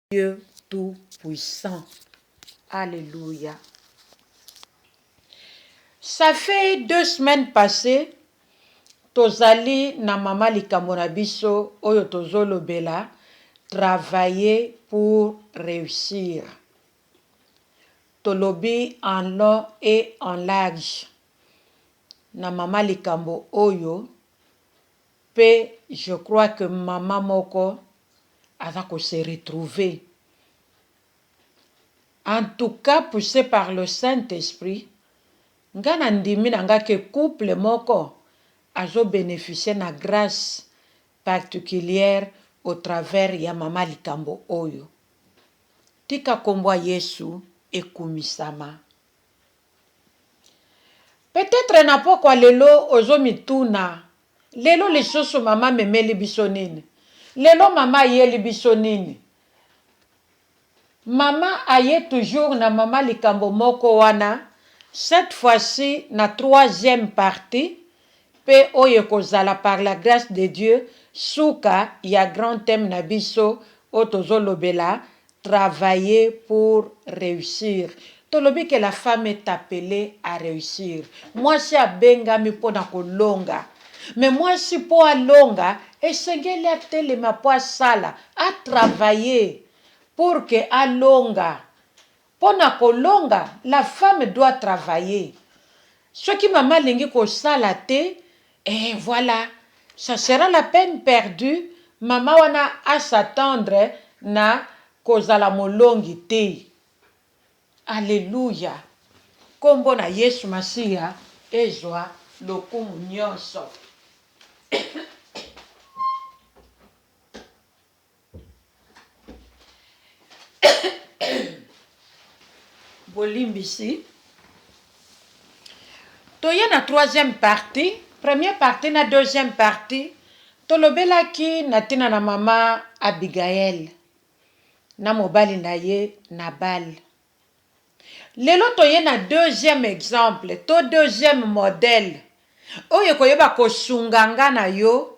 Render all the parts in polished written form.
Dieu Tout-Puissant. Alléluia. Ça fait 2 semaines passées, tozali na mama likambo na biso oyo tozolobela travailler pour réussir. Tolobi en long et en large. Na mama likambo oyo pe je crois que mama moko aza ko se retrouver. En tout cas, poussé par le Saint-Esprit, ngana ndimi nanga ke couple moko azo bénéficier na grâce particulière au travers ya mama likambo oyo. Tika kombo Yesu ekumisama. Peut-être na pokwa lelo ozo mituna. Lelo lisusu mama memeli biso nini. Lelo mama yeli biso nini. Mama aye toujours na mama likambo moko wana. Cette fois-ci na 3e partie. Pe oye kozala par la grâce de Dieu. Souka ya grand thème na biso otozolobela. Travailler pour réussir. Tolobi que la femme est appelée à réussir. Moi si abengami pona kolonga. Mais moi si po alonga, esengeli atelema po asala, a travailler pour que alonga. Pona kolonga, la femme doit travailler. Ce qui maman lingi ko sala te, et voilà, ça sera la peine perdue. Maman wana a s'attendre na kozala molongi te. Alléluia. Kombo na Yesu Masiya ezwa lokumu nyonso. Bolimbisi. Toye na 3e partie, première partie na 2e partie, tolobelaki na tina na mama Abigail, na mobali na ye Nabal. Lelo toye na 2e exemple, to 2e modèle, oyo koyeba kosunganga na yo,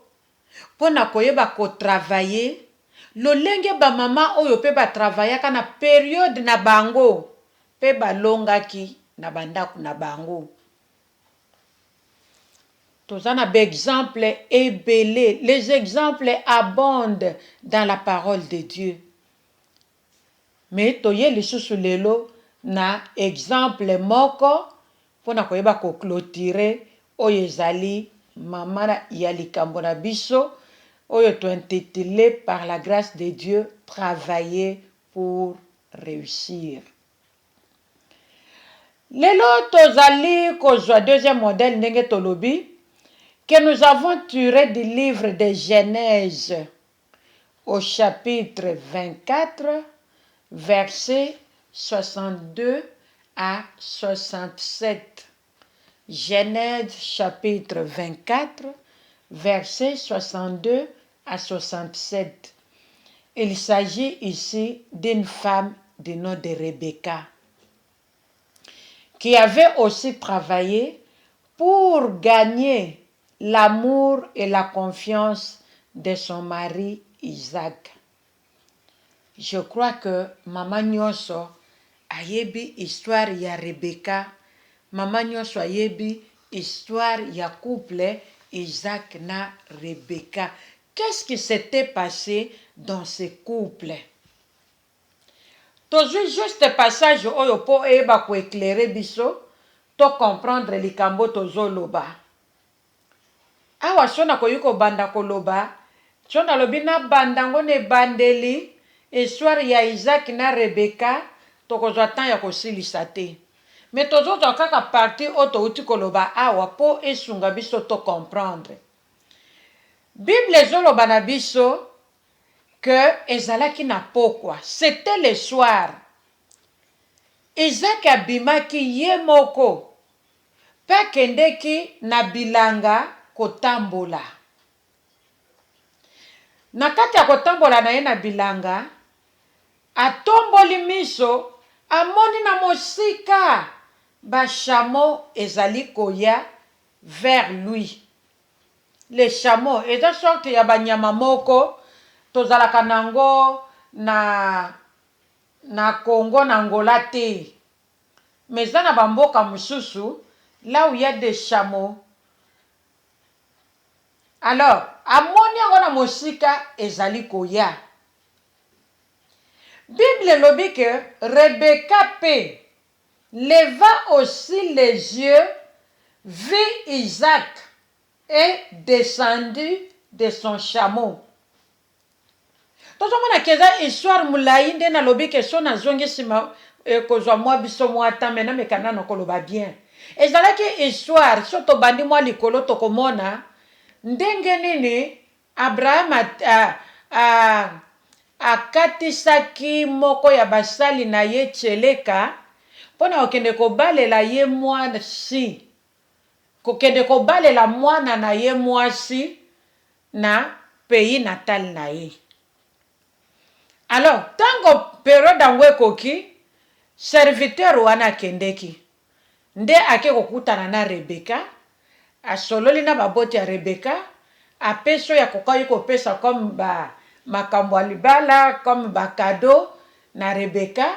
pona koyeba ko travailler, lolenge ba mama oyo pe ba travaillaka na période na bango, pe balongaki na bandaku na bango. Tozana d'exemples ébélés. Les exemples abondent dans la parole de Dieu. Mais toye lisusu lelo na exemple moko pona koyeba ko clôturer oyo ezali mama ya likambo na biso oyo to intitulé par la grâce de Dieu travailler pour réussir. Lelo tozali kozwa 2e modèle ndenge tolobi que nous avons tiré du livre de Genèse au chapitre 24, versets 62 à 67. Genèse chapitre 24, versets 62 à 67. Il s'agit ici d'une femme du nom de Rebecca qui avait aussi travaillé pour gagner l'amour et la confiance de son mari Isaac. Je crois que Mama Nyonso ayebi histoire ya Rebecca, Mama Nyonso ayebi histoire ya couple Isaac na Rebecca. Qu'est-ce qui s'était passé dans ce couple? Tozwi juste passage oyo po eba ko éclairer biso, to comprendre likambo tozoloba. Awa sona koyiko banda koloba, sona lobi na banda ngone bandeli, histoire ya Isaac na Rebecca, tokozwa temps ya kosilisa te. Mais tozozwa kaka partie oto uti koloba awa po esunga biso to comprendre. Bible ezoloba na biso que ezalaki na pokwa, c'était le soir. Isaac abimaki ye moko, pa kendeki na bilanga kotambola. Na kati ya kotambola na ye na bilanga, atomboli miso, amoni na mosika, ba chameau ezali koya vers lui. Les chameaux, eza sorte ya banyama moko, tozalaka nango na Congo, na Angola te. Mais dans na bamboka mususu, là où il y a des chameaux. Alors, amoni yango na mosika ezali koya. Bible lobi que Rebecca pe leva aussi les yeux, vit Isaac et descendu de son chameau. Tozomona keza histoire mulai nde na lobi que so na zongi sima kozwa mwa biso mwa ta mena mekana na koloba bien. Ezalaki histoire so to bandi mwa likolo tokomona ndenge nini Abraham akatisaki moko ya basali na ye tseleka mpona kokende kobalela ye mwasi, kokende kobalela mwana na ye mwasi na pays natal na ye. Alors tango periode yango ekoki, serviteur wana akendeki nde ake kokutana na Rebeka, asololi na baboti ya Rebeka, apeso ya kokai kopesa comme makambo ya libala, comme bakado na Rebeka.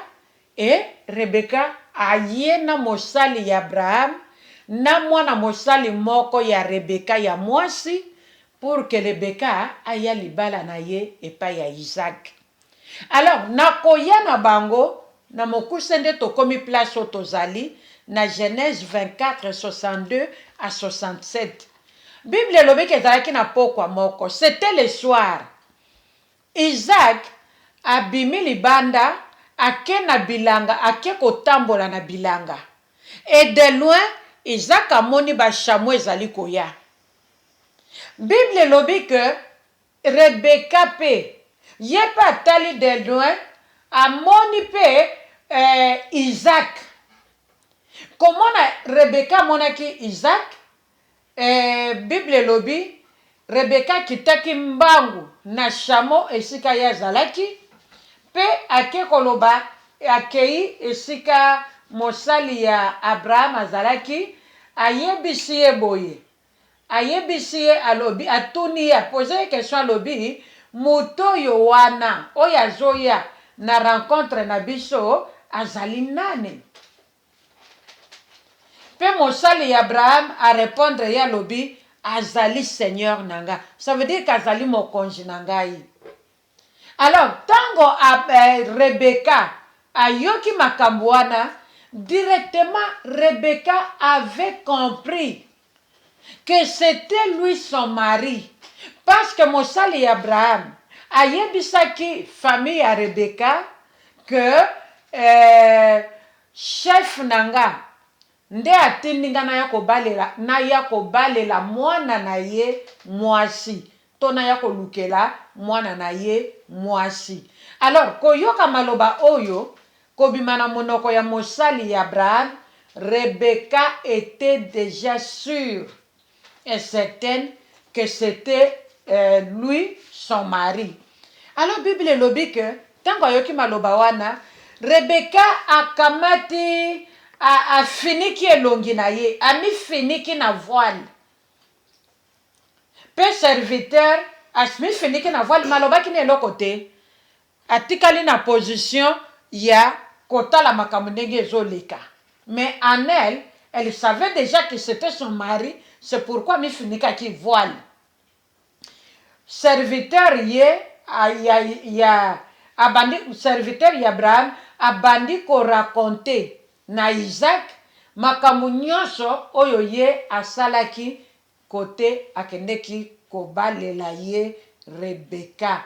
Et Rebeka aye na mosali ya Abraham na mwana mosali moko ya Rebeka ya mwasi pour que Rebeka aya libala na ye epai ya Isaac. Alors nakoya na bango na mokuse nde tokomi place oyo tozali na Genèse 24 62 à 67. Bible elobiki ezalaki na pokwa moko, c'était le soir. Isaac abimi libanda ake na bilanga, ake kotambola na bilanga. Et de loin Isaac amoni bashamu ezali koya. Bible elobi que Rebecca pe ye pe atali de loin amoni pe Isaac. Komona Rebecca amonaki Isaac, Bible elobi Rebecca kitaki mbangu na shamo esika ya zalaki pe ake koloba akei esika mosali ya Abraham azalaki, ayebisi ye boye, ayebisi ye alobi, atuni ye, apose ye question alobi moto oyo wana oyo azoya na rencontre na biso azali nani? Pe mosali ya Abraham a répondre ye alobi azali Seigneur nanga. Ça veut dire qu'azali mokonzi nangai. Alors tango Rebecca ayoki makambo wana, directement Rebecca avait compris que c'était lui son mari, parce que mosali Abraham ayebisaki famille ya Rebecca que chef nanga nde atindi nga naya kobalela mwana na ye mwasi to naya kolukela mwana na ye mwasi. Alors koyoka maloba oyo kobima na monoko ya mosali ya Abraham, Rebecca était déjà sûre et certaine que c'était lui son mari. Alors Bible elobi que tango ayoki maloba wana, Rebecca akamati afiniki elongi na ye, amifiniki na voile. Pe serviteur amifiniki na voile, malobaki na eloko te, atikali na position ya kotala makambo ndenge ezoleka. Mais en elle, elle savait déjà que c'était son mari, c'est pourquoi amifinikaki voile. Serviteur ye abandi, serviteur ya Abraham abandi ko raconter na Isaac makambo nyonso oyo ye asalaki kote akendeki kobalela ye Rebecca.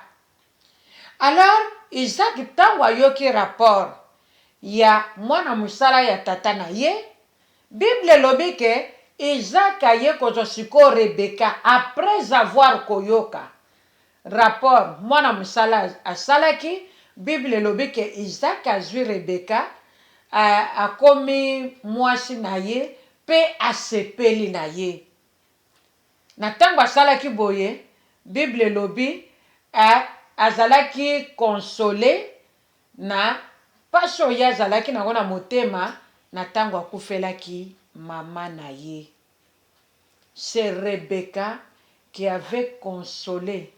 Alors Isaac tango ayoki rapport ya mwana musala ya tata na ye, Bible elobi ke Isaac aye kozwa siko Rebecca après avoir koyoka rapport mwana musala asalaki. Bible elobi ke Isaac azwi Rebecca, akomi mwasi na ye pe asepeli na ye. Na tango asalaki boye, Bible elobi azalaki consolé na pasi oyo azalaki nango na motema na tango akufelaki mama na ye. C'est Rebecca qui avait consolé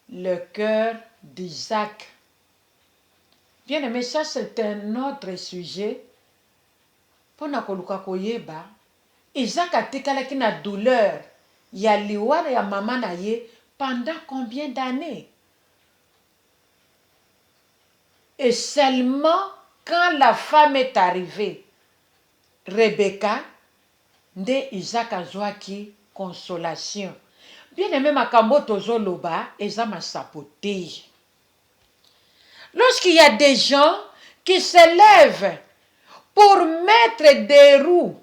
le cœur d'Isaac Bien aimé, ça c'est un autre sujet. Pona koluka koyeba, Isaac atikalaki na douleur ya liwa ya mama na ye pendant combien d'années? Et seulement quand la femme est arrivée, Rebecca, nde Isaac azwaki consolation. Bien aimé makambo tozoloba eza masapote. Lorsqu'il y a des gens qui se lèvent pour mettre des roues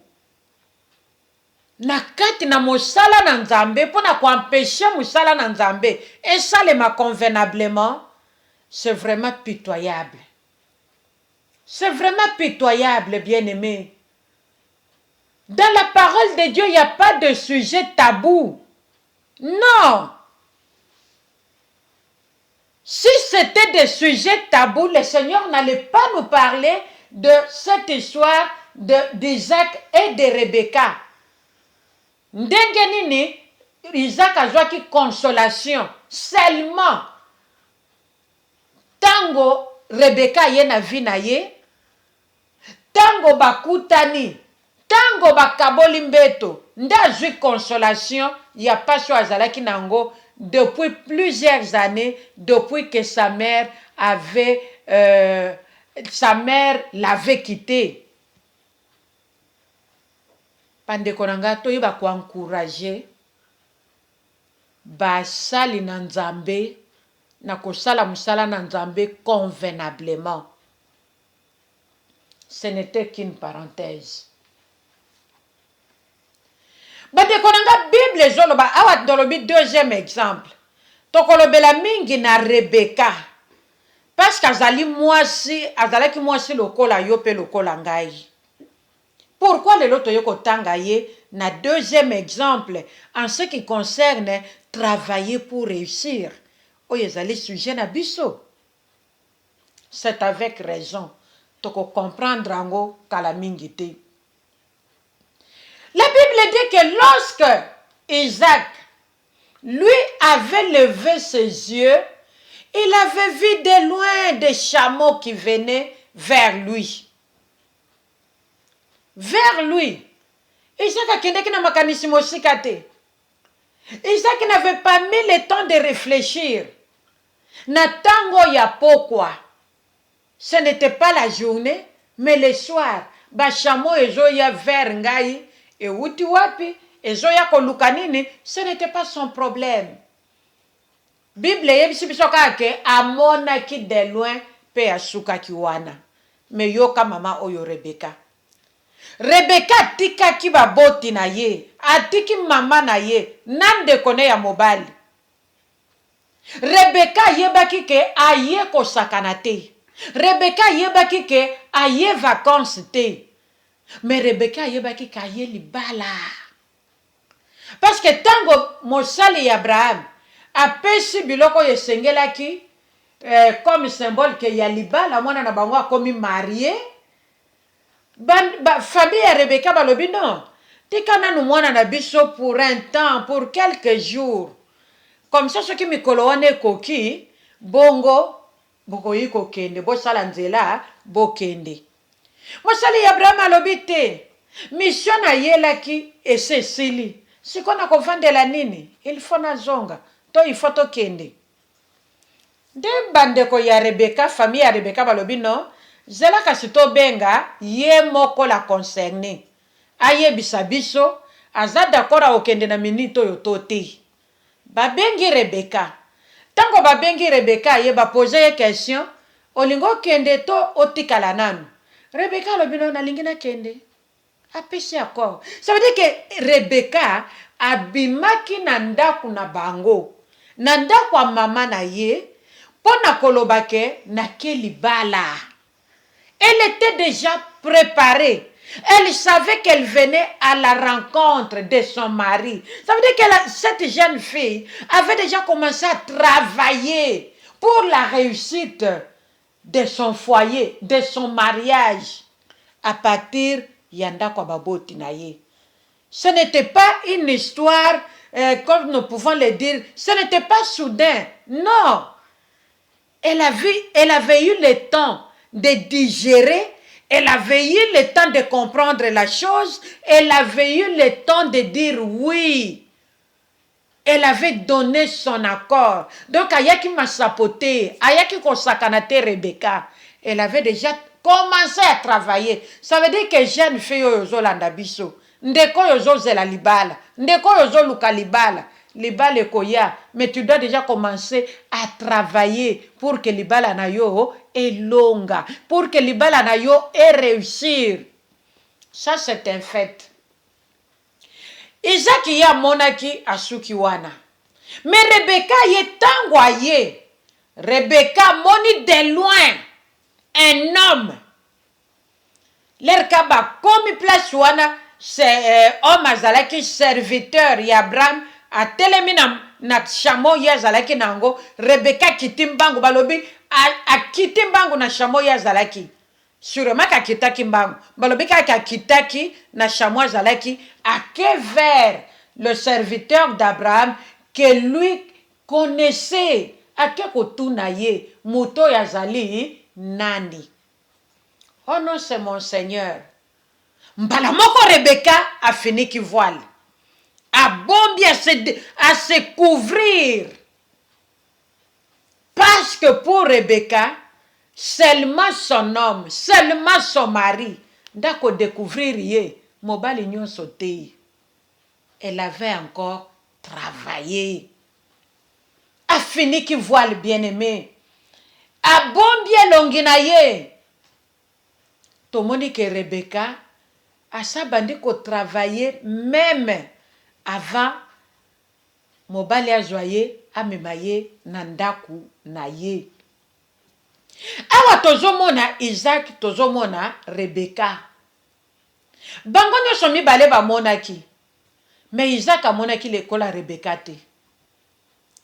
na kati na mosala na nzambe pona ko empêcher mosala na nzambe et salema convenablement, c'est vraiment pitoyable. C'est vraiment pitoyable, bien-aimé. Dans la parole de Dieu, il n'y a pas de sujet tabou. Non. Si c'était des sujets tabous, le Seigneur n'allait pas nous parler de cette histoire d'Isaac et de Rebecca. Ndenge nini, Isaac azwaki consolation seulement tango Rebecca ye na vi na ye, tango bakutani, tango bakaboli mbeto, nde azwi consolation ya passion azalaki nango depuis plusieurs années, depuis que sa mère l'avait quitté. Pandeko nanga toyeba ko encourager basali na nzambe na kosala musala na nzambe convenablement. Ce n'était qu'une parenthèse. Bandeko nanga Bible ezoloba awa dolobi deuxième exemple. Tokolobela mingi na Rebecca. Parce qu'azalaki mwasi lokola yo pe lokola ngai. Pourquoi le loto yoko tanga ye na deuxième exemple en ce qui concerne travailler pour réussir? Oyo ezali sujet na biso. C'est avec raison. Toko comprendre ango kala mingi te. La Bible dit que lorsque Isaac, lui, avait levé ses yeux, il avait vu de loin des chameaux qui venaient vers lui. Vers lui. Isaac akendeki na makanisi mosika te. Isaac n'avait pas mis le temps de réfléchir. Na tango ya pokwa. Ce n'était pas la journée, mais le soir. Ba chameau ezoya vers ngai. Et uti wapi, ezoya koluka nini, ce n'était pas son problème. Bible yebisi biso kake amonaki de loin pe asukaki wana. Me yoka mama oyo Rebecca. Rebecca atikaki baboti na ye, atiki mama na ye, nande kone ya mobali. Rebecca yebaki ke aye kosakana te. Rebecca yebaki ke aye vacances te. Mais Rebecca yebaki ka ye libala. Parce que tango mosali Abraham apesi biloko yesengelaki comme symbole que ya libala mwana na bango akomi marié. Famille ya Rebecca balobi non. Tika nanu mwana na biso pour un temps, pour quelques jours. Comme ça soki mikolo wana ekoki bongo bokoyi kokende bosala nzela bokende. Mosali Abraham alobi te. Mission na yelaki esesili. Sikona kovandela nini? Il faut na zonga. To il faut to kende. De bandeko ya Rebecca, famille ya Rebecca balobi non. Zela kasi to benga ye moko la concerné. Aye bisabiso aza d'accord okende na minito yo to te. Babengi Rebecca. Tango babengi Rebecca ye ba poser ye question, olingo kende to otikala nanu. Rebecca lobino na lingina kende. Apesi accord. Ça veut dire que Rebecca abimaki na ndaku na bango. Na ndaku wa mama na ye pona kolobake na kelibala. Elle était déjà préparée. Elle savait qu'elle venait à la rencontre de son mari. Ça veut dire que cette jeune fille avait déjà commencé à travailler pour la réussite de son foyer, de son mariage. À partir yanda kwa baboti na ye. Ce n'était pas une histoire, comme nous pouvons le dire, ce n'était pas soudain. Non. Elle avait eu le temps de digérer, elle avait eu le temps de comprendre la chose, elle avait eu le temps de dire oui. Elle avait donné son accord. Donc, ayaki m'a sapoté, ayaki kosakanate Rebecca. Elle avait déjà commencé à travailler. Ça veut dire que jeune fille yozo landa biso. Ndeko yozo zela libala. Ndeko yozo luka libala. Libala koya. Mais tu dois déjà commencer à travailler pour que libala na yo est longa. Pour que libala na yo ait réussir. Ça, c'est un fait. Isaac ya monaki asuki wana. Mais Rebecca ye tangwa ye. Rebecca moni de loin un homme. L'erkaba komi place wana c'est homme azalaki serviteur ya Abraham a telemi na chameau ya zalaki nango. Rebecca kitimbangu balobi a kitimbangu na chameau ya zalaki. Sûrement ka kitaki mbangu. Balobi ka kitaki na chameau zalaki à que vers le serviteur d'Abraham que lui connaissait à que kotunaye muto yazali nani. Oh non, c'est mon Seigneur. Mbala moko Rebecca a fini qui voile. A bombi à se couvrir. Parce que pour Rebecca, seulement son homme, seulement son mari, d'ako découvrir ye, mobali nyon sauté. Elle avait encore travaillé. A fini qui voile bien-aimé. A bombi longina ye. Tout le monde dit que Rebecca a sa bandi ko travailler même avant mobali a joyé a memaye nandaku na ye. Awa tozomona Isaac tozomona Rebecca. Bango nyonso mibale bamonaki. Mais Isaac a monaki l'école à Rebecca te.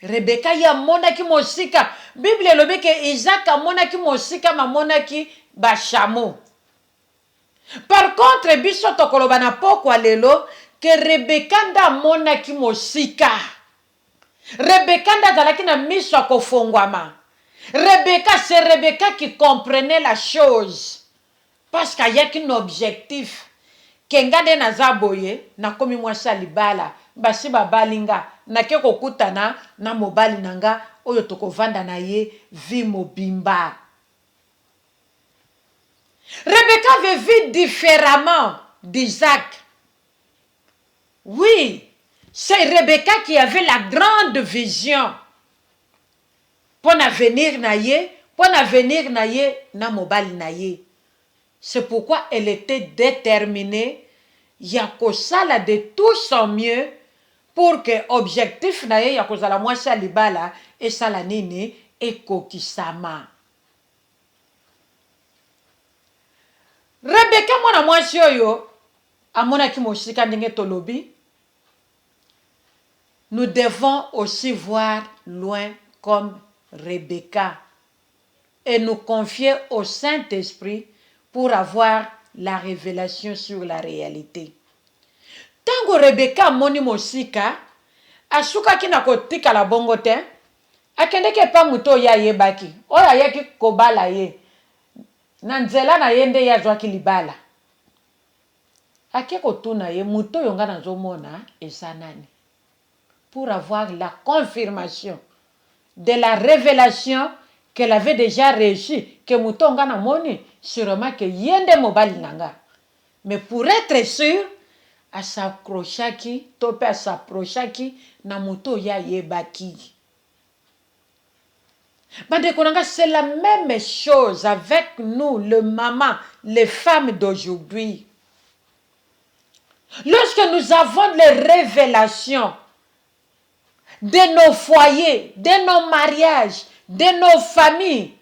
Rebecca ya monaki mosika. Bible elobi ke Isaac a monaki mosika ma monaki ba chameau. Par contre, biso tokoloba na pokwa lelo que Rebecca nda monaki mosika. Rebecca nda zalaki na miso akofongwama. Rebecca, c'est Rebecca qui comprenait la chose. Parce qu'il y a un objectif. Kengade na zaboye, na komi mwasa libala, basi babalinga, na keko kutana, na mobali nanga, oyo toko vanda na ye, vi mobimba. Rebecca avait vu différemment d'Isaac. Oui, c'est Rebecca qui avait la grande vision. Pour l'avenir na ye, pour l'avenir na ye, na mobali na ye. C'est pourquoi elle était déterminée, yakosala de tout son mieux pour que objectif na ye yakozala mwasi libala et sala nini ekokisama. Rebecca mwana mwasi oyo amonaki mosika ndenge tolobi. Nous devons aussi voir loin comme Rebecca et nous confier au Saint-Esprit pour avoir la révélation sur la réalité. Tango Rebecca moni mosika asuka kina kotika la bongo te akendeke pa muto ya yebaki oya yaki kobala ye na nzela na yende ya zwaki libala ake kotuna ye muto yonga na zomona esanani pour avoir la confirmation de la révélation qu'elle avait déjà reçue, que Moutonga na moni, sûrement que yende mobali nanga. Mais pour être sûr, à s'accrochaki, tope à s'approchaki, na muto ya yebaki. Bande konanga, c'est la même chose avec nous, le maman, les femmes d'aujourd'hui. Lorsque nous avons les révélations de nos foyers, de nos mariages, de nos familles.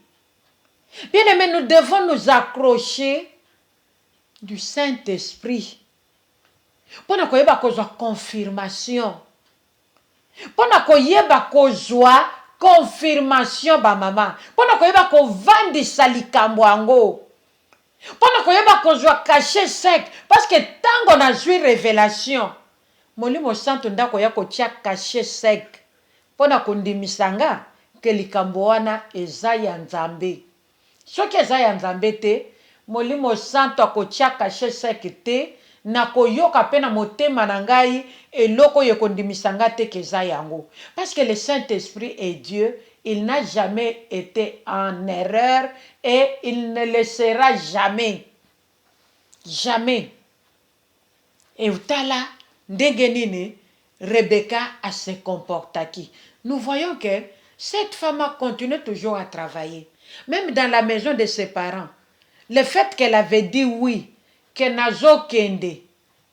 Bien aimé, nous devons nous accrocher du Saint-Esprit. Pour nous koyeba kozwa confirmation. Pour nous koyeba kozwa confirmation ba mama. Pour nous koyeba kovandisa likambo ango. Pour nous koyeba kozwa caché sec parce que tango na zui révélation. Molimo santo ndako ya kotia caché sec. Pona kondimisanga ke likambo wana eza ya Nzambe. soki eza ya nzambe te molimo santo akotia kashe seke te nakoyoka pe na motema na ngai eloko oyo ekondimisa nga te ke eza yango. Parce que le Saint-Esprit est Dieu, il n'a jamais été en erreur et il ne le sera jamais. Jamais. Et utala ndenge nini Rebecca a se comportaki. Nous voyons que cette femme a continué toujours à travailler. Même dans la maison de ses parents. Le fait qu'elle avait dit oui, que nazo kende,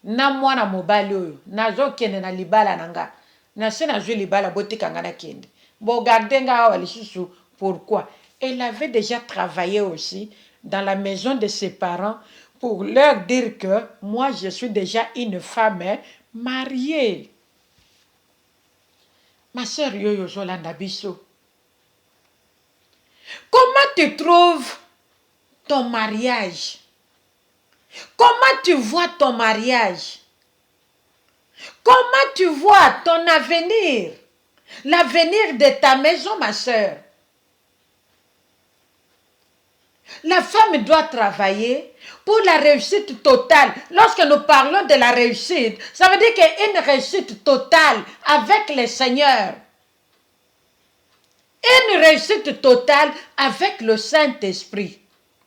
na mwana mobali oyo, nazo kende na libala nanga, na se nazo libala botika nga na kende. Bo garde nga awa lisusu, pourquoi? Elle avait déjà travaillé aussi dans la maison de ses parents pour leur dire que moi je suis déjà une femme mariée. Ma sœur Yoyo Zolanda Biso, comment tu trouves ton mariage? Comment tu vois ton mariage? Comment tu vois ton avenir? L'avenir de ta maison, ma sœur. La femme doit travailler pour la réussite totale. Lorsque nous parlons de la réussite, ça veut dire qu'il y a une réussite totale avec le Seigneur. Une réussite totale avec le Saint-Esprit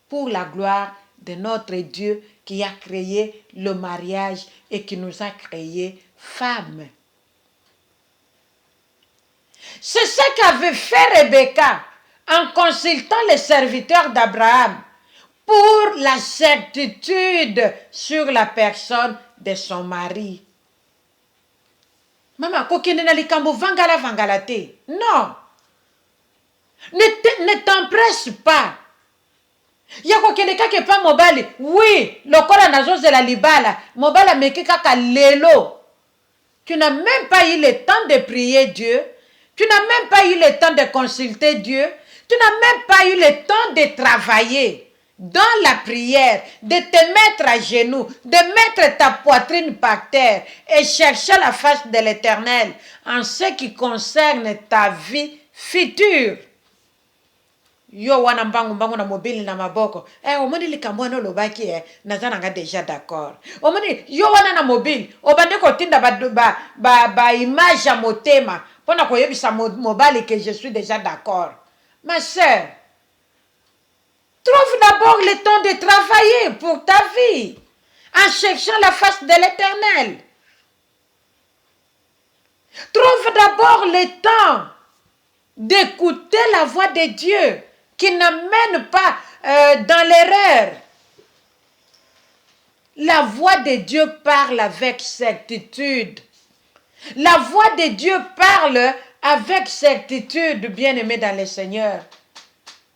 pour la gloire de notre Dieu qui a créé le mariage et qui nous a créé femmes. C'est ce qu'avait fait Rebecca en consultant les serviteurs d'Abraham pour la certitude sur la personne de son mari. Maman, kokende na likambo vangala vangala te. Non. Ne t'empresse pas. Yako kende kake pa mobali. Oui, lokola nazozela libala. Mobala meke kaka lelo. Tu n'as même pas eu le temps de prier Dieu. Tu n'as même pas eu le temps de consulter Dieu. Tu n'as même pas eu le temps de travailler dans la prière, de te mettre à genoux, de mettre ta poitrine par terre et chercher la face de l'Éternel en ce qui concerne ta vie future. Yo wana mbangu na mobile na maboko. Omoni likambo wana lobaki nazana nga déjà d'accord. Omoni yo wana na mobile, obande ko tinda ba image ya motema. Pona koyebisa mobali que je suis déjà d'accord. Ma sœur, trouve d'abord le temps de travailler pour ta vie en cherchant la face de l'Éternel. Trouve d'abord le temps d'écouter la voix de Dieu qui n'amène pas dans l'erreur. La voix de Dieu parle avec certitude. La voix de Dieu parle avec certitude, bien-aimé dans le Seigneur.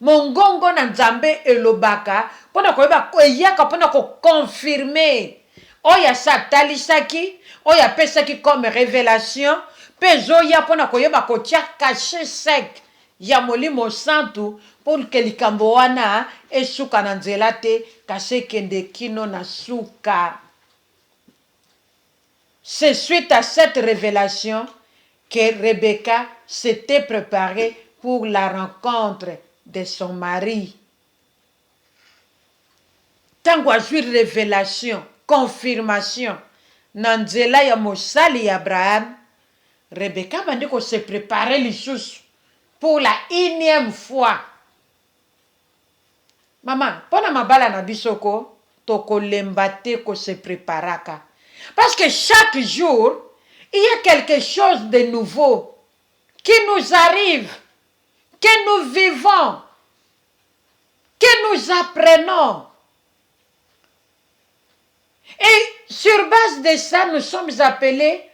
Mongongo na nzambe elobaka, pona koyeba koyaka pona ko confirmer. Oya satalisaki, oya pesaki comme révélation, pezo ya pona koyeba ko tia caché sec ya molimo santu pour que likambo wana esuka na nzela te kase kende kino na suka. C'est suite à cette révélation que Rebecca s'était préparée pour la rencontre de son mari. Tango azwi révélation, confirmation, nanzela ya mosali ya Abraham, Rebecca m'a dit qu'on se préparait lisusu pour la 1e fois. Maman, pona mabala na bisoko, toko lembate ko se préparaka. Parce que chaque jour, il y a quelque chose de nouveau qui nous arrive, que nous vivons, que nous apprenons. Et sur base de ça, nous sommes appelés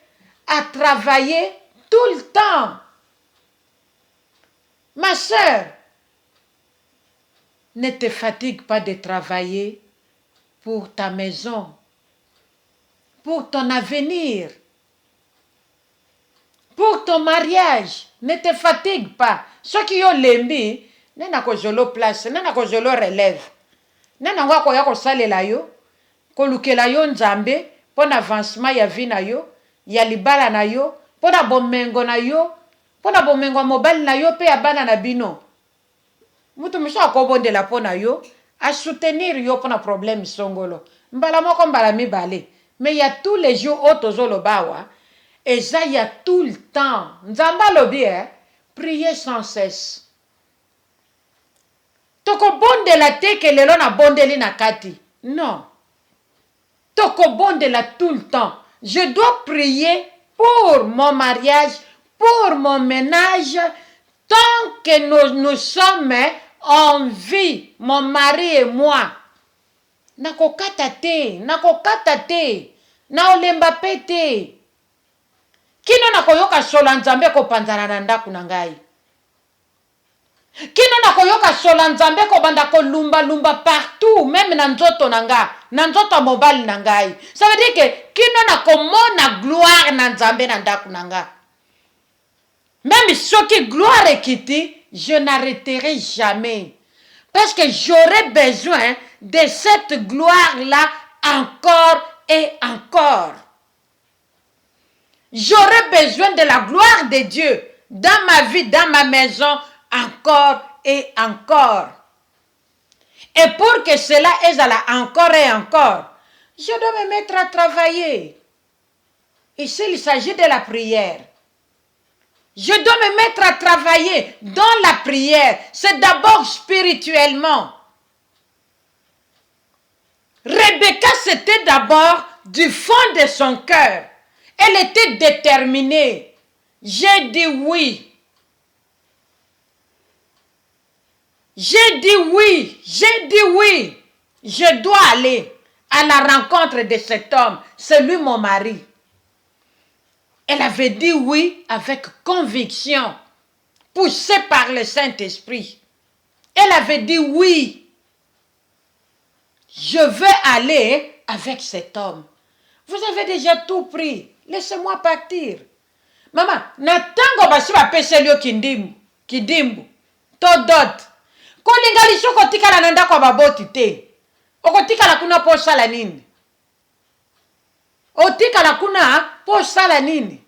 à travailler tout le temps. Ma sœur, ne te fatigue pas de travailler pour ta maison, pour ton avenir, pour ton mariage. Ne te fatigue pas. Ceux qui ont lembi, nena ko jolo place, nena ko jolo relève. Nena ngwa ko ya ko salela yo, ko lukela yo nzambe, pon avancement ya vie na yo, ya libala na yo, pona bomengo na yo, pona bomengo mobile na yo pe ya bana na bino. mutu miso akobondela pona yo à soutenir yo pona problème songolo mbala moko mbala mibale. Mais il y a tous les jours autozolo bawa et ça il y a tout le temps nzamba lobi prier sans cesse. Toko bondela te ke lelo na bondeli na kati. Non. Toko bondela tout le temps. Je dois prier pour mon mariage, pour mon ménage, tant que nous sommes en vie, mon mari et moi. Nakokata te, na olemba pete. Kino nakoyoka sola nzambe ko panzana na ndaku na ngai. Kino nakoyoka sola nzambe ko banda ko lumba partout, même na nzoto na nga, na nzoto mobile na ngai. Ça veut dire que kino nakomona gloire na nzambe na ndaku na nga. Même soki gloire ekiti, je n'arrêterai jamais. Parce que j'aurai besoin de cette gloire-là encore et encore. J'aurai besoin de la gloire de Dieu dans ma vie, dans ma maison, encore et encore. Et pour que cela aille encore et encore, je dois me mettre à travailler. Ici, il s'agit de la prière. Je dois me mettre à travailler dans la prière. C'est d'abord spirituellement. Rebecca, c'était d'abord du fond de son cœur. Elle était déterminée. J'ai dit oui. J'ai dit oui. Je dois aller à la rencontre de cet homme. C'est lui mon mari. Elle avait dit oui avec conviction, poussée par le Saint-Esprit. Elle avait dit oui. Je veux aller avec cet homme. Vous avez déjà tout pris. Laissez-moi partir. Maman, natango basi ba peselio kidimbu. Todot. Kolingali soko tikala nanda kwa baboti te. Okotikala kuna po sala nini? Otikala kuna po sala nini?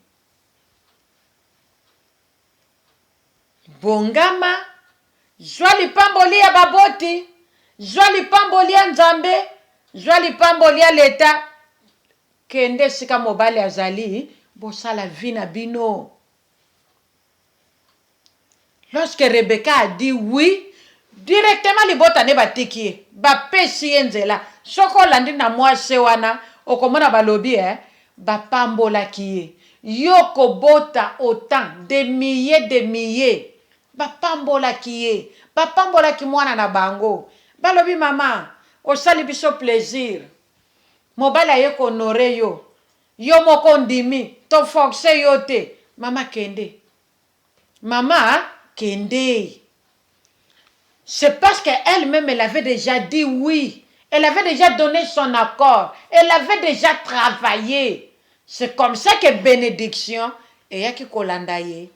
Bongama, zwali pambolia baboti, zwali pambolia nzambe, zwali pambolia leta. Kende sika mobali azali, bosala vina bino. Lorsque Rebecca a dit oui, directement libota ne batiki, ba pesi enzela. Soko landi na mwase wana, okomona balobi ba pambola kiye. Yoko bota autant, des milliers. Ba pambola kiye, ba pambola ki mwana na bango. Balobi mama, osali biso plaisir. Mobala yeko honore yo. Yo moko ndimi, to fokse yo te. Mama kende. Mama kende. C'est parce qu'elle-même, elle avait déjà dit oui. Elle avait déjà donné son accord. Elle avait déjà travaillé. C'est comme ça que bénédiction et yaki kolandaye.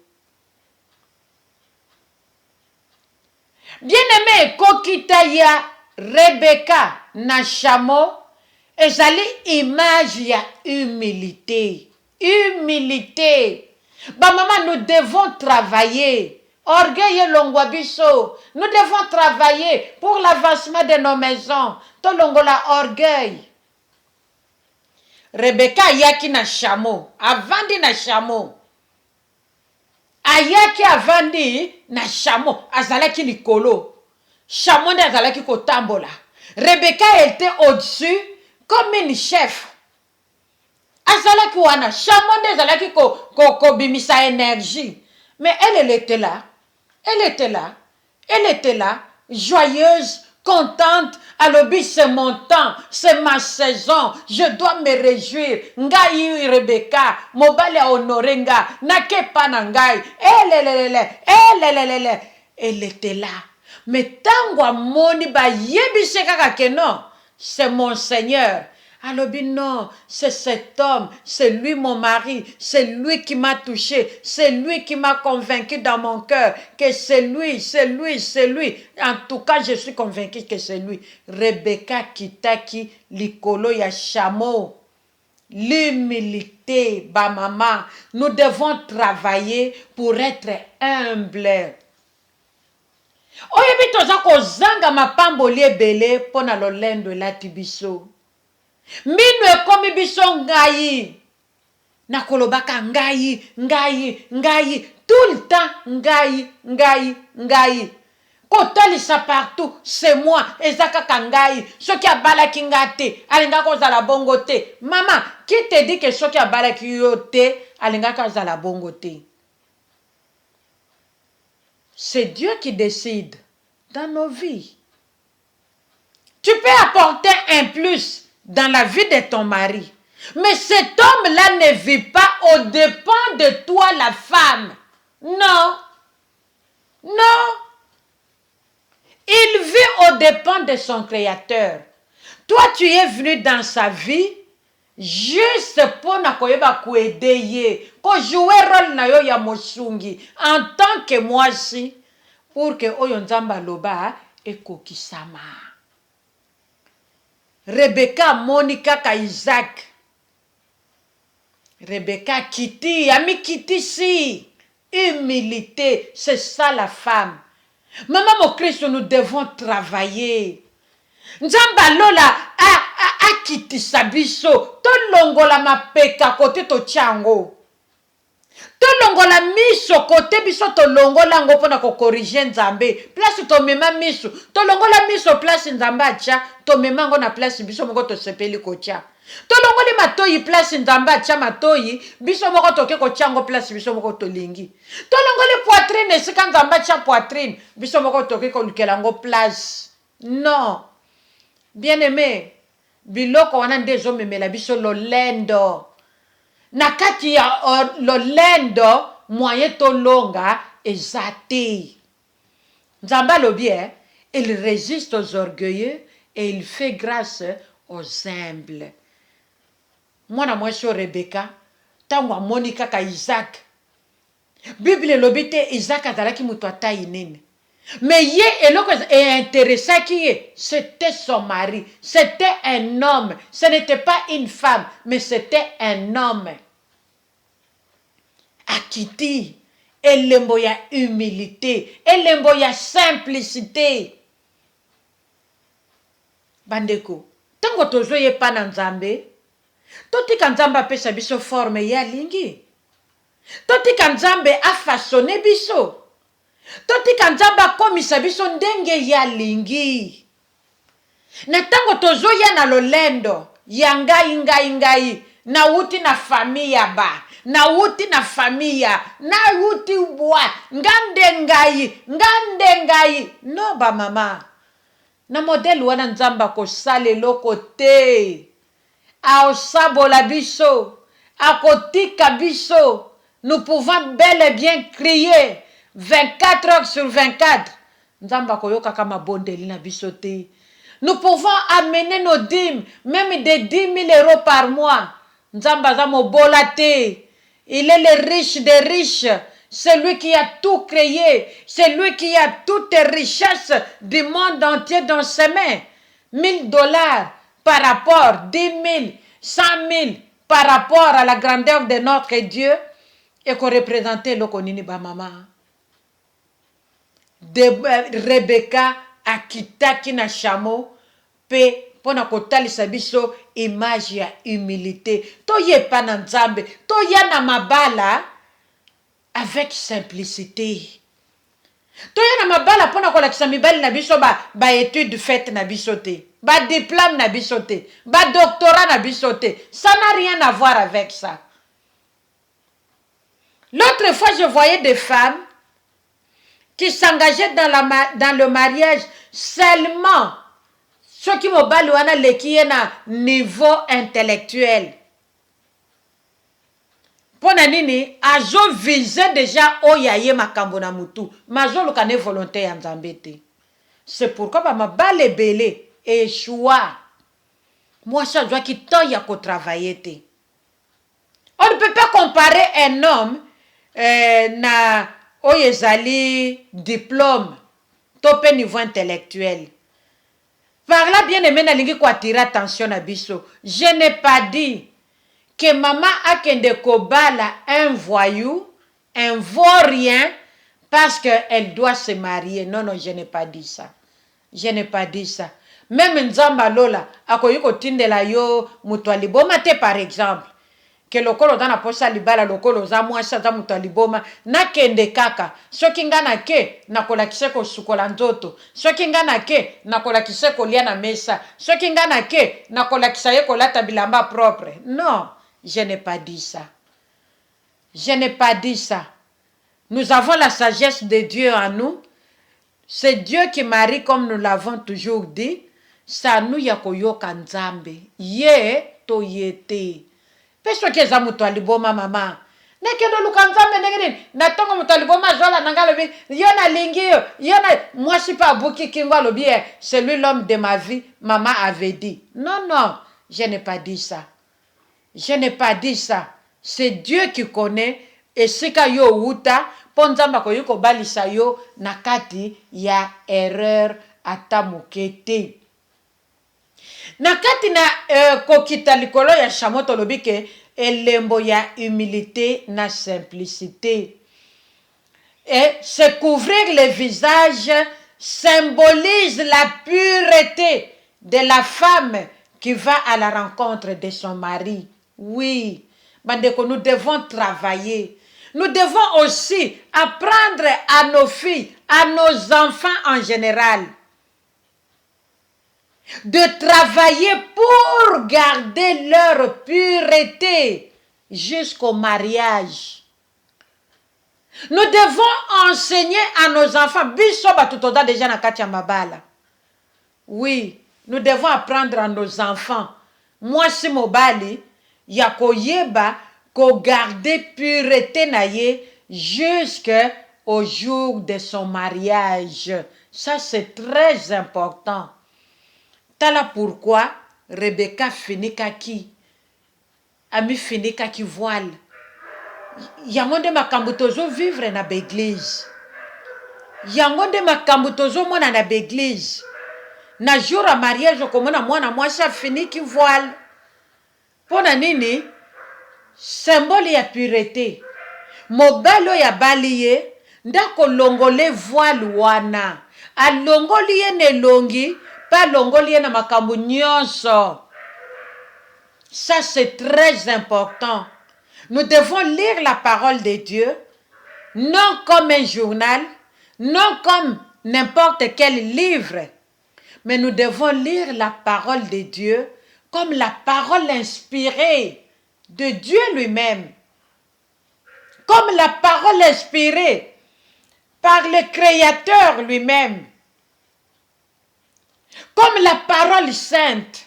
Bien-aimé, kokitaya Rebecca na chamo, ezali image ya humilité. Humilité. Bah maman, nous devons travailler. Orgueil et longwabiso. Nous devons travailler pour l'avancement de nos maisons. To longola orgueil. Rebecca yaki na chamo. Avandi na chamo. Ayaki avandi na chamo. Azalaki likolo. Chamo ne azalaki kotambola. Rebecca était au-dessus comme une chef. Azalaki wana. Chamo ne azalaki ko bimisa énergie. Mais elle était là. Elle était là, joyeuse, contente. Alobi, c'est mon temps, c'est ma saison. Je dois me réjouir. Ngai Rebecca, mobile a honoré nga, nake panangai. Elle était là. Mais tango moni ba yebise kaka ke non, c'est mon Seigneur. Alobi non, c'est cet homme, c'est lui mon mari, c'est lui qui m'a touché, c'est lui qui m'a convaincu dans mon cœur que c'est lui. En tout cas, je suis convaincu que c'est lui. Rebecca kitaki likolo ya chamo. L'humilité, ba maman, nous devons travailler pour être humbles. Oyebi toza kozanga mapamboli ebele pona lolendo elati biso. Mbino ekomi biso ngai. Nakolobaka ngai. Tout le temps ngai. Kotalisa partout, c'est moi. Ezaka kangai. Soki abalaki ngate, alinga kozala bongo te. Maman, qui te dit que soki abalaki yo te, alinga kozala bongo te? C'est Dieu qui décide dans nos vies. Tu peux apporter un plus dans la vie de ton mari. Mais cet homme-là ne vit pas au dépens de toi, la femme. Non. Il vit au dépens de son créateur. Toi, tu es venu dans sa vie juste pour aider ye, pour jouer rôle na yo ya mosungi en tant que moi si pour que oyo nzamba loba ekokisama. Rebecca, Monica, Isaac. Rebecca, Kitty, ami Kitty si. Humilité, c'est ça la femme. Maman, mon Christ, nous devons travailler. Nzamba lola a Kitty sabiso. To longola mapeka kote to chango. To longola miso kote biso to longola ngo pona ko corriger nzambe. Place to mema miso. To longola miso place nzamba cha. To mema ngo na place biso moko to sepeli kocha. To longoli matoyi place nzamba cha matoyi. Biso moko to ke kocha ngo place biso moko to lingi. To longoli poitrine esika nzamba cha poitrine. Biso moko to ke ko lukela ngo place. Non. Bien-aimé, biloko wana ndezo memela biso lolendo. Nakati ya lolendo moyen to longa ezate. Nzamba lobie, il résiste aux orgueilleux et il fait grâce aux humbles. Mwana mwasi Rebecca, tango Monica ka Isaac. Bible lobite Isaac azalaki mutu atai nene. Mais ye eloko est intéressant qui est, c'était son mari, c'était un homme, ce n'était pas une femme, mais c'était un homme. Akiti, elembo ya humilité, elembo ya simplicité. Bandeko, tango tozo ye pa na nzambe, totika nzambe apesa biso forme ya lingi. Totika nzambe afaçonne biso. Totika nzamba komisa biso ndenge ya lingi. Na tango tozo ya na lolendo ya ngai na uti na familia ba na uti na familia na uti bwa ngande ngai no ba mama na modèle wana nzamba ko sale loko te a osabola biso a kotika biso. Nous pouvons bel et bien crier 24 heures sur 24. Nzamba koyoka kama bondeli na bisote. Nous pouvons amener nos dîmes, même des 10 000 euros par mois. Nzamba zamo bolate. Il est le riche des riches. C'est lui qui a tout créé. C'est lui qui a toutes les richesses du monde entier dans ses mains. 1 000 $ par rapport, 10 000, 100 000 par rapport à la grandeur de notre Dieu. Et qu'on représentait le konini ba maman. De Rebecca akitaki na chameau pe pona kotalisa biso image ya humilité. To ye pa na nzambe, to ya na mabala avec simplicité. To ya na mabala pona kolakisa mibali na biso ba étude faite na biso te, ba diplôme na biso te, ba doctorat na biso te. Ça n'a rien à voir avec ça. L'autre fois, je voyais des femmes qui s'engageaient dans le mariage seulement ceux qui m'ont balouana le qui est na niveau intellectuel. Pona nini, azo visé déjà oyaye makambo na mutu. Mazo lukane volonté ya nzambete. C'est pourquoi ma balle belé et choix. Moi, ça doit qui toya ko travailler. On ne peut pas comparer un homme na oyezali diplôme topé niveau intellectuel. Par là, bien aimé, na lingi ko attirer attention na biso. Je n'ai pas dit que maman a kende kobala un voyou, un vaurien, parce qu'elle doit se marier. Non, non, je n'ai pas dit ça. Je n'ai pas dit ça. Même Nzamba Lola, akoyiko tindela yo mutwali boma te par exemple. Que lokolo dana posa libala lokolo za mwasa za mutwali boma na kende kaka. Soki nga na ke nakola kiseko sukola nzoto. Soki nga na ke nakola kiseko lia na mesa. Soki nga na ke nakola kisaye kolata bilamba propre. Non, je n'ai pas dit ça. Je n'ai pas dit ça. Nous avons la sagesse de Dieu en nous. C'est Dieu qui marie comme nous l'avons toujours dit. Ça nous yakoyoka nzambe. Ye to yete. Peso keza mutu aliboma mama. Nekendo luka nzambe negeni. Natongo mutu aliboma jola nangalobi. Yona lingio. Yona. Moi je suis pas bouki kingwa lobi. C'est lui l'homme de ma vie. Maman avait dit. Non, non. Je n'ai pas dit ça. Je n'ai pas dit ça. C'est Dieu qui connaît. Et sika yo uta. Ponzamba koyuko balisa yo. Nakati ya erreur atamukete. Nakati na kokita likolo ya shamoto lobike elembo ya humilité na simplicité. Et se couvrir le visage symbolise la pureté de la femme qui va à la rencontre de son mari. Oui, bandeko, nous devons travailler. Nous devons aussi apprendre à nos filles, à nos enfants en général, de travailler pour garder leur pureté jusqu'au mariage. Nous devons enseigner à nos enfants. Déjà oui, nous devons apprendre à nos enfants. Moi, si mobali, yakoyeba ko garder pureté naye jusqu'au jour de son mariage. Ça, c'est très important. Tala pourquoi Rebecca finikaki ami finikaki voile. Yangonde makambutozo vivre na l'église. Yangonde makambutozo mona na l'église. Na jour à mariage komona mwana mwasha finiki voile. Pona nini? Symbole ya pureté. Mobalo ya baliye ndako longole voile wana. Alongoli ne longi. Pas longoli na makambu nyonso. Ça, c'est très important. Nous devons lire la parole de Dieu, non comme un journal, non comme n'importe quel livre, mais nous devons lire la parole de Dieu comme la parole inspirée de Dieu lui-même, comme la parole inspirée par le Créateur lui-même. Comme la parole sainte.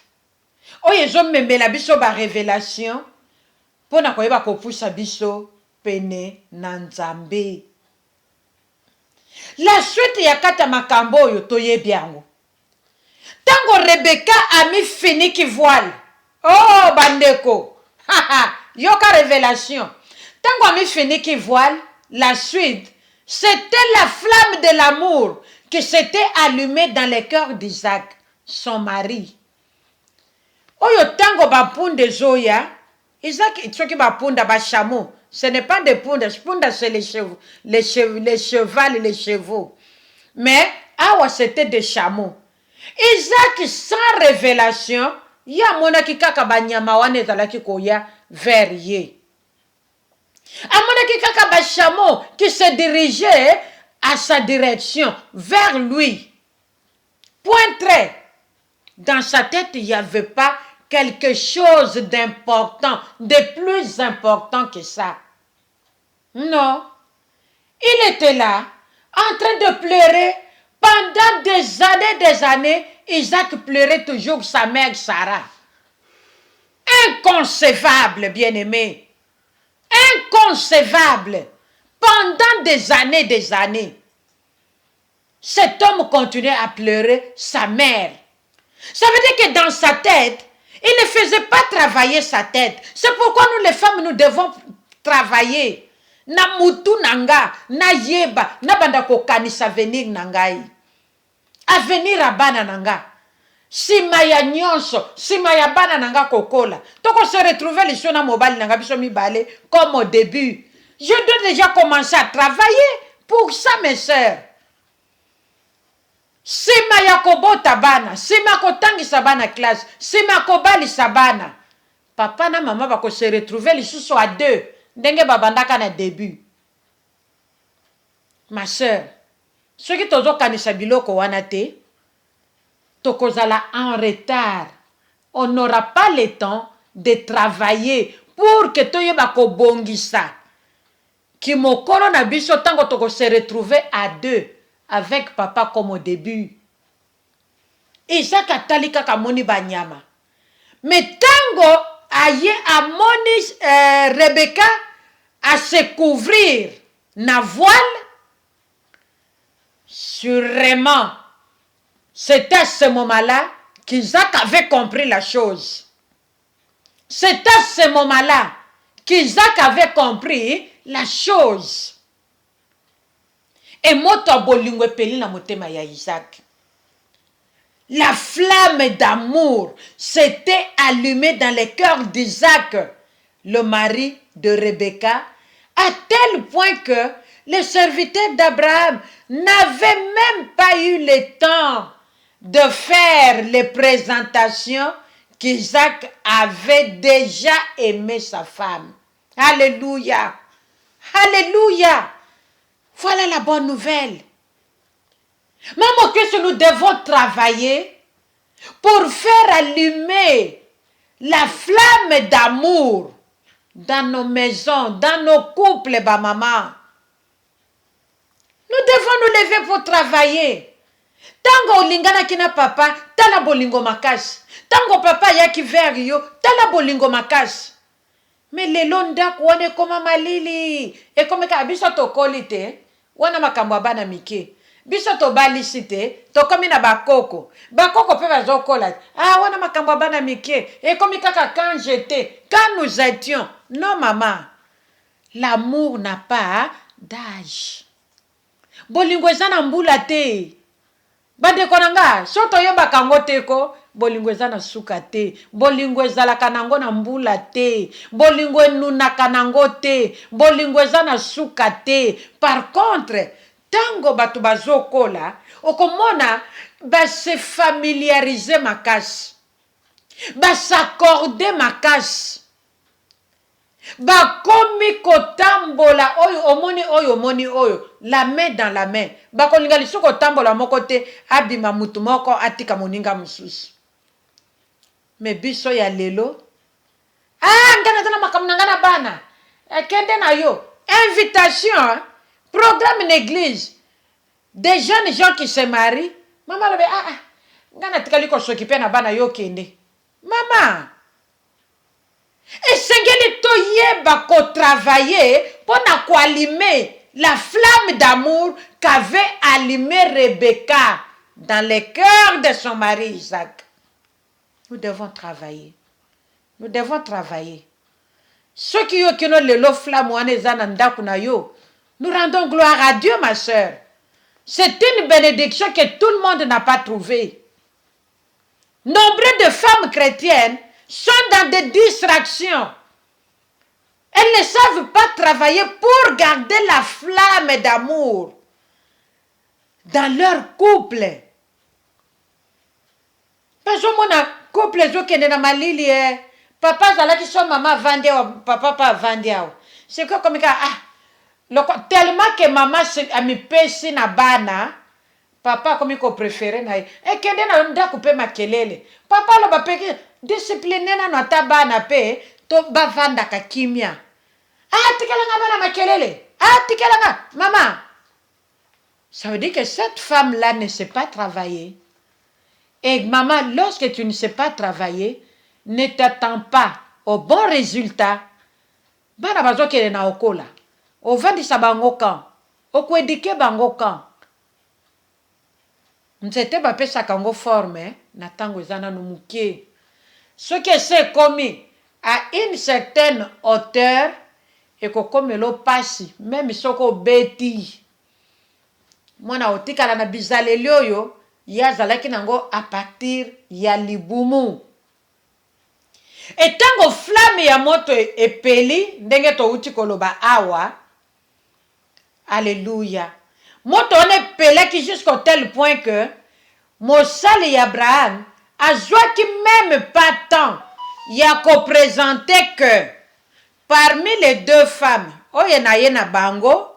Oye zo memela biso ba révélation. Pona koyeba kopusa biso pene na Nzambe. La suite ya kata makambo oyo toyebi yango. Tango Rebecca a mis finiki voile. Oh bandeko. Yoka révélation. Tango a mis finiki voile, la suite, c'était la flamme de l'amour qui s'était allumée dans le cœur d'Isaac, son mari. Oyo tango bapunde zoya, Isaac tsoki bapunda ba chameau. Ce n'est pas des pundes, pundes c'est les chevaux, les chevals et les chevaux. Mais awa c'était des chameaux. Isaac sans révélation, ya monaki kaka banyama wana ezalaki koya vers ye. Amonaki kaka ba chameau qui se dirigeait à sa direction, vers lui. Point trait. Dans sa tête, il n'y avait pas quelque chose d'important, de plus important que ça. Non. Il était là, en train de pleurer. Pendant des années, Isaac pleurait toujours sa mère Sarah. Inconcevable, bien-aimé. Inconcevable. Pendant des années, cet homme continuait à pleurer sa mère. Ça veut dire que dans sa tête, il ne faisait pas travailler sa tête. C'est pourquoi nous les femmes, nous devons travailler. Na mutu nanga, na yeba, na bandako kanisa venir nangai. Avenir abana nanga. Sima ya nyonso, sima ya bana nanga kokola. Toko se retrouver les choses na mobile nanga biso mi balé comme au début. Je dois déjà commencer à travailler Pour ça, mes sœurs, sima ya kobota bana, sima kotangisa bana classe, sima kobalisa bana, papa na maman bako se retrouver lisusu à deux, ndenge babandaka na début. Ma sœur, soki tozokanisa biloko wana te, tokozala en retard. On n'aura pas le temps de travailler pour que toyeba kobongisa. Ki mokolo na biso tango toko se retrouver à deux avec papa comme au début. Isaac atali kaka moni banyama. Mais tango aye amoni Rebecca à se couvrir na voile, sûrement c'est à ce moment-là qu'Isaac avait compris la chose. C'est à ce moment-là qu'Isaac avait compris la chose. Et moto bolingo peli na motema ya Isaac. La flamme d'amour s'était allumée dans le cœur d'Isaac, le mari de Rebecca, à tel point que les serviteurs d'Abraham n'avaient même pas eu le temps de faire les présentations qu'Isaac avait déjà aimé sa femme. Alléluia! Alléluia! Voilà la bonne nouvelle. Maman, qu'est-ce que nous devons travailler pour faire allumer la flamme d'amour dans nos maisons, dans nos couples, bah maman. Nous devons nous lever pour travailler. Tango olingana kina papa, tala bolingo makasi. Tango papa yaki vers yo, tala bolingo makasi. Mais lelo ndako wane koma malili. E kome ka biso tokoli te, wana makambo bana mike. Biso to balisi te, to komi na bakoko. Bakoko pe bazokola. Ah, wana makambo bana mike. E komi kaka quand j'étais, quand nous étions. Non maman. L'amour n'a pas d'âge. Bolingo ezana mbula te. Bande konanga, soto yoba kango teko, bolingo ezana suka te. Bolingo ezala kanango na mbula te. Bolingo enuna kanango te. Bolingo ezana suka te. Par contre, tango batu bazokola, okomona ba se familiariser makasi. Ba s'accorder makasi. Ba komi kotambola oyo omoni oyo la main dans la main. Ba kolinga lisu kotambola moko te abima mutu moko atika moninga mususu. Me biso ya lelo. Ah, ngana tana makamna ngana bana. Kende na yo. Invitation, programme en église. Des jeunes gens qui se marient. Maman lobe ngana tikali ko s'occuper na bana yo kende. Maman. Et sengeli to yeba ko travailler pour allumer la flamme d'amour qu'avait allumé Rebecca dans le cœur de son mari Isaac. Nous devons travailler. Nous devons travailler. Ceux qui ont le flamme nous rendons gloire à Dieu, ma sœur. C'est une bénédiction que tout le monde n'a pas trouvée. Nombre de femmes chrétiennes sont dans des distractions. Elles ne savent pas travailler pour garder la flamme d'amour dans leur couple. Parce que mon couple qui est dans ma lili, papa zala qui sont maman vendé papa pas vendé. C'est comme tellement que maman a mis pesi na bana. Papa comme il préféré na e kende na nda couper makelele. Papa lo ba peke discipliné na nota bana pe to ba vanda ka kimia. Tikala nga bana makelele. Tikala nga maman. Ça veut dire que cette femme-là ne sait pas travailler. Et maman, lorsque tu ne sais pas travailler, ne t'attends pas au bon résultat. Bana bazo kele na okola. O vandi sa bango kan. O kwedike bango kan. Nzete ba pesa kango forme na tango ezana no mukie. Ce que c'est commis à une certaine hauteur et que comme lo passi même soko beti. Mwana otikala na bizaleli oyo yazalaki nango à partir ya libumu. Et tango flamme ya moto epeli ndenge to uti koloba awa Alléluia. Moi, on est pelé qui jusqu'au tel point que Mosal et Abraham, à joie qui même pas tant, il y a qu'au présenté que parmi les deux femmes, yena bango,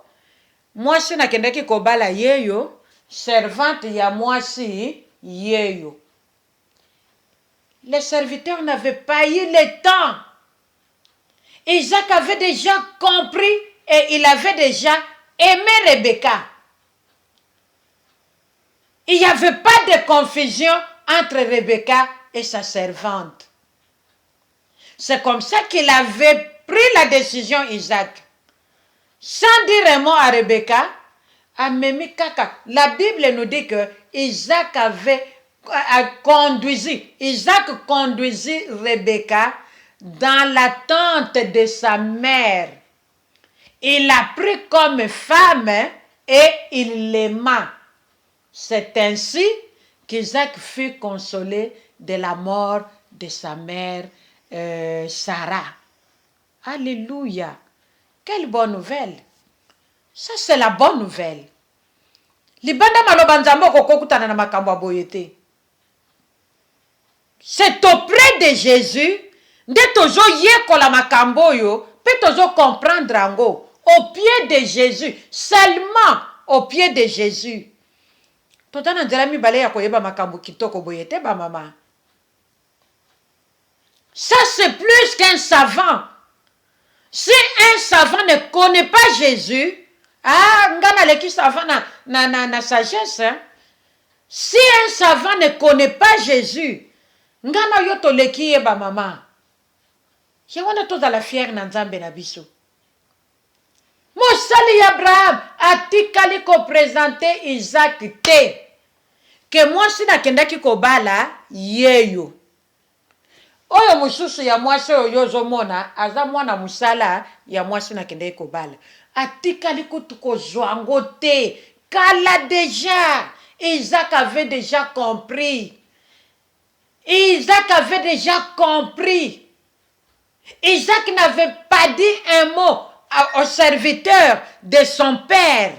moi si na kende ki kobala yeyo, servante ya moi si yeyo. Les serviteurs n'avaient pas eu le temps. Isaac avait déjà compris et il avait déjà aimé Rebecca. Il n'y avait pas de confusion entre Rebecca et sa servante. C'est comme ça qu'il avait pris la décision, Isaac. Sans dire un mot à Rebecca, à Memi Kaka. La Bible nous dit que Isaac conduisit Rebecca dans la tente de sa mère. Il l'a pris comme femme et il l'aima. C'est ainsi qu'Isaac fut consolé de la mort de sa mère Sarah. Alléluia. Quelle bonne nouvelle. Ça, c'est la bonne nouvelle. C'est auprès de Jésus de toujours yekola makambo yo, peut toujours comprendre ango au pied de Jésus, seulement au pied de Jésus. Totana nzela mibale ya koyeba makambo kitoko boyete ba mama. Ça c'est plus qu'un savant. Si un savant ne connaît pas Jésus, ngana leki savant na sagesse, hein? Si un savant ne connaît pas Jésus, ngana yoto leki yeba mama. Yawona toza la fière na nzambe na biso. Mosali Abraham atikali ko présenter Isaac te. Que moi si nakendaki kobala yeyo. Oyo mususu ya mwasi oyo yozomona aza mwana musala ya mwasi nakendaki kobala. Atikali kutukozwango te. Kala déjà. Isaac avait déjà compris. Isaac avait déjà compris. Isaac n'avait pas dit un mot au serviteur de son père.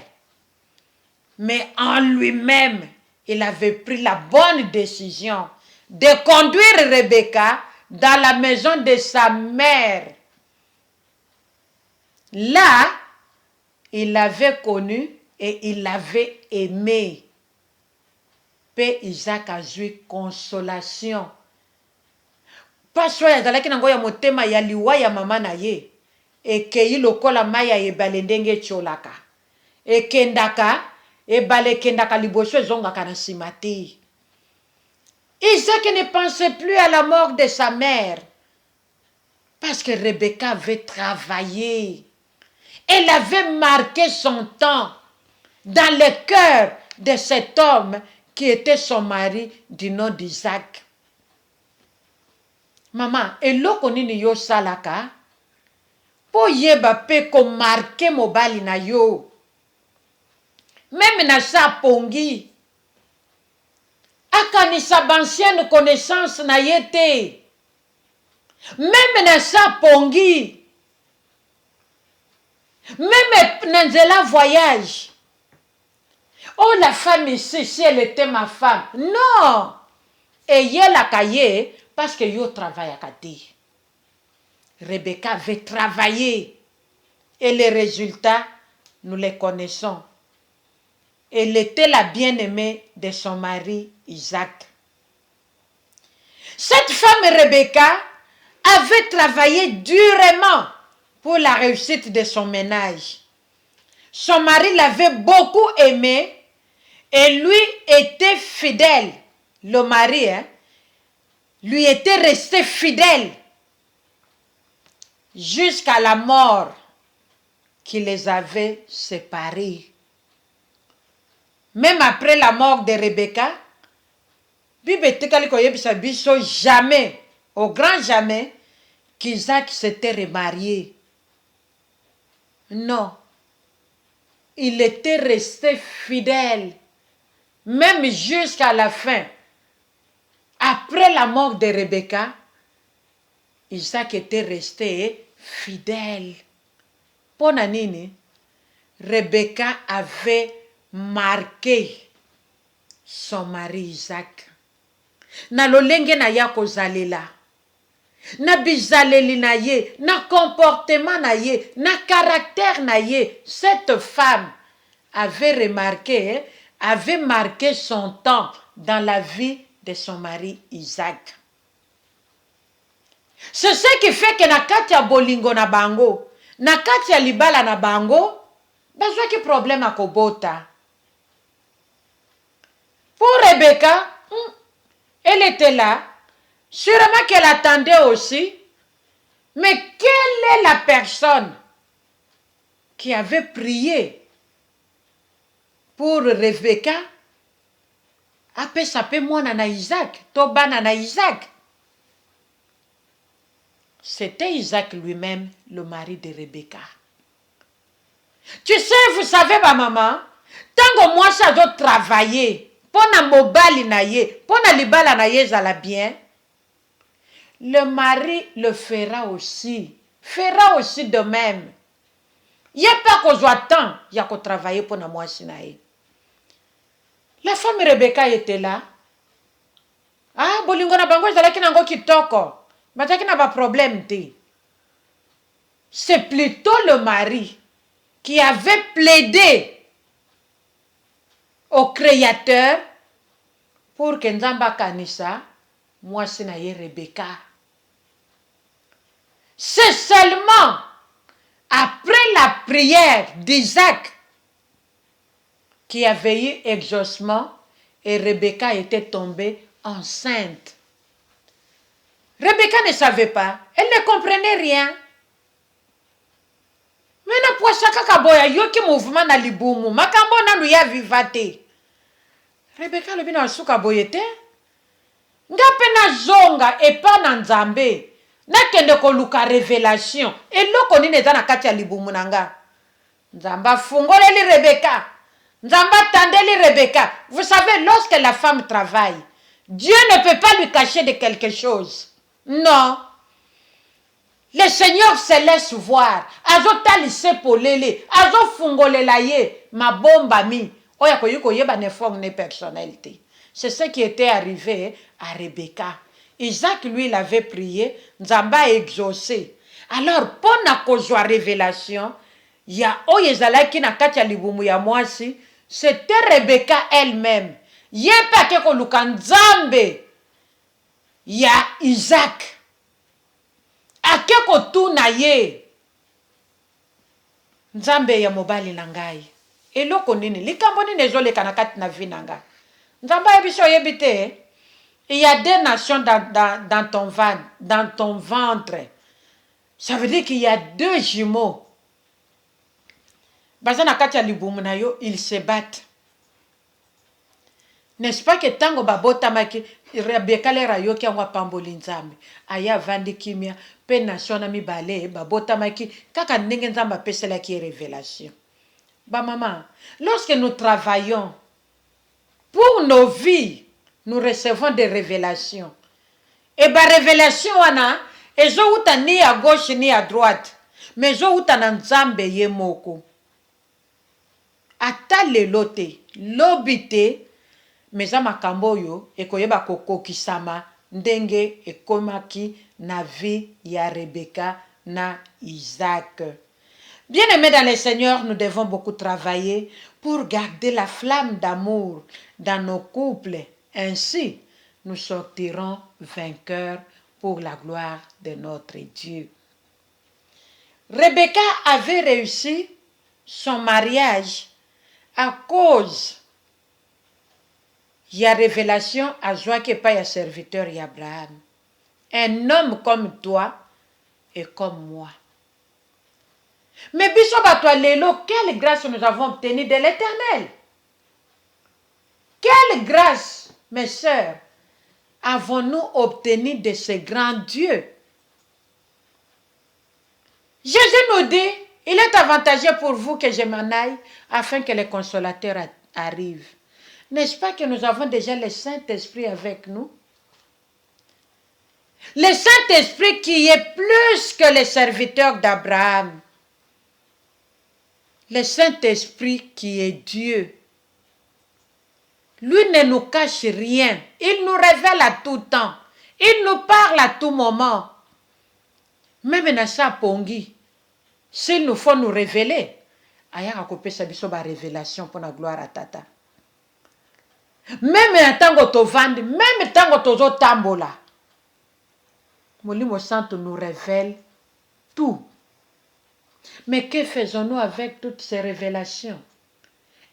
Mais en lui-même, il avait pris la bonne décision de conduire Rebecca dans la maison de sa mère. Là, il l'avait connue et il l'avait aimée. Père Isaac a eu consolation. Parce yazalaki nango ya motema ya liwa ya mama na ye ekei lokola maya ebale ndenge etiolaka ekendaka ebale ekendaka liboso ezongaka na nsima te. Isaac ne pensait plus à la mort de sa mère parce que Rebecca avait travaillé. Elle avait marqué son temps dans le cœur de cet homme qui était son mari du nom d'Isaac. Maman, eloko nini yo salaka po yeba pe ko marke mobali na yo. Même na sa pongi. Akanisa bancienne connaissance na yete. Même na sa pongi. Même na nzela voyage. Oh la femme ici, si elle était ma femme. Non. Et yé la kaye. Parce que yo travaille à Kati. Rebecca avait travaillé. Et les résultats, nous les connaissons. Elle était la bien-aimée de son mari Isaac. Cette femme Rebecca avait travaillé durement pour la réussite de son ménage. Son mari l'avait beaucoup aimée et lui était fidèle. Le mari, lui était resté fidèle jusqu'à la mort qui les avait séparés. Même après la mort de Rebecca, jamais, au grand jamais, qu'Isaac s'était remarié. Non, il était resté fidèle, même jusqu'à la fin. Après la mort de Rebecca, Isaac était resté fidèle. Pona nini? Rebecca avait marqué son mari Isaac. Na lolenge na ya kozalela. Na bizaleli na ye, na comportement na ye, na caractère na ye, cette femme avait remarqué, avait marqué son temps dans la vie de son mari Isaac. C'est ce qui fait que na kati ya bolingo na bango, na kati ya libala na bango, bazwaki problème à kobota. Pour Rebecca, elle était là. Sûrement qu'elle attendait aussi. Mais quelle est la personne qui avait prié pour Rebecca? Ape sape mwana na Isaac, tobana na Isaac. C'était Isaac lui-même, le mari de Rebecca. Tu sais, vous savez, ma maman, tant que moi ça doit travailler, pour na mobali na ye, pour na libala na ye zala bien, le mari le fera aussi de même. Il n'y a pas qu'on soit temps, il y a qu'on travailler pour na moi sinae. La femme Rebecca était là. Ah, bolingo na bango zala kinango kitoko. Mataki na ba problème te. C'est plutôt le mari qui avait plaidé au Créateur pour que Nzamba kanisa moi sinae Rebecca. C'est seulement après la prière d'Isaac qui avait eu exaucement et Rebecca était tombée enceinte. Rebecca ne savait pas, elle ne comprenait rien. Mais na poisaka kaboya yoki mouvement na libumu, makambo na ya vivate. Rebecca le bina suka boyete. Ngape na zonga epa na Nzambe. Nakende koluka révélation eloko nini eza na kati ya libumu nanga. Nzamba fungoleli Rebecca. Nzamba tandeli Rebecca. Vous savez, lorsque la femme travaille, Dieu ne peut pas lui cacher de quelque chose. Non. Le Seigneur se laisse voir. Azo talise polele, azo fungolela ye, ma bomba mi. Oya koyuko yeba ne forme ne personnalité. C'est ce qui était arrivé à Rebecca. Isaac, lui, il avait prié, Nzamba a exaucé. Alors, pour na kozwa révélation, il y a oyezalaki na kati ya libumu ya mwasi, c'était Rebecca elle-même. Yepa ke koluka Nzambe ya Isaac. Ake kotuna ye. Nzambe ya mobali na ngai. Eloko nini, likambo nini ezoleka na kati na vie na ngai. Nzamba yebiso yebite. Il y a deux nations dans ton ventre. Ça veut dire qu'il y a deux jumeaux. Bazana katia libumu na yo, ils se battent. N'est-ce pas que tango babota maki Rebecca le rayo ki angwa pamboli Nzambe. Aya vandi kimia pe nation na mibale babota maki kaka ndenge Nzamba pesela ki révélation. Ba maman, lorsque nous travaillons pour nos vies, nous recevons des révélations. Et ba révélation wana ezo uta ni à gauche ni à droite, mais ezo uta na Nzambe ye moko. Ata lelo te, lobi te, meza makambo yo ekoyeba kokokisama ndenge ekomaki na vie ya Rebecca na Isaac. Bien-aimés dans le Seigneur, nous devons beaucoup travailler pour garder la flamme d'amour dans nos couples. Ainsi, nous sortirons vainqueurs pour la gloire de notre Dieu. Rebecca avait réussi son mariage à cause il y a révélation à joie que pas y a serviteur y Abraham. Un homme comme toi et comme moi. Mais biso batwa lelo, quelle grâce nous avons obtenue de l'Éternel. Quelle grâce, mes sœurs, avons-nous obtenu de ce grand Dieu? Jésus nous dit, il est avantageux pour vous que je m'en aille afin que le consolateur arrive. N'est-ce pas que nous avons déjà le Saint-Esprit avec nous? Le Saint-Esprit qui est plus que le serviteur d'Abraham. Le Saint-Esprit qui est Dieu, lui ne nous cache rien. Il nous révèle à tout temps. Il nous parle à tout moment. Même dans sa pongi, s'il nous faut nous révéler, ayaka kopesa biso ba révélation pour la gloire à tata. Même en tant que tovandi, même tant que tozo tambola, Molimo Santo nous révèle tout. Mais que faisons-nous avec toutes ces révélations?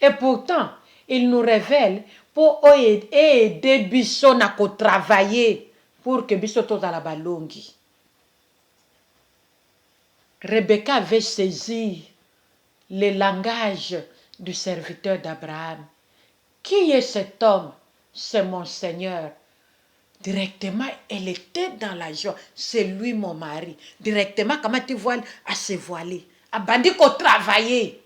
Et pourtant, il nous révèle pour aider biso na ko travailler pour que biso toza la balongi. Rebecca avait saisi le langage du serviteur d'Abraham. Qui est cet homme? C'est mon Seigneur. Directement, elle était dans la joie. C'est lui mon mari. Directement, comment tu vois, à se voiler. A bandi ko travailler.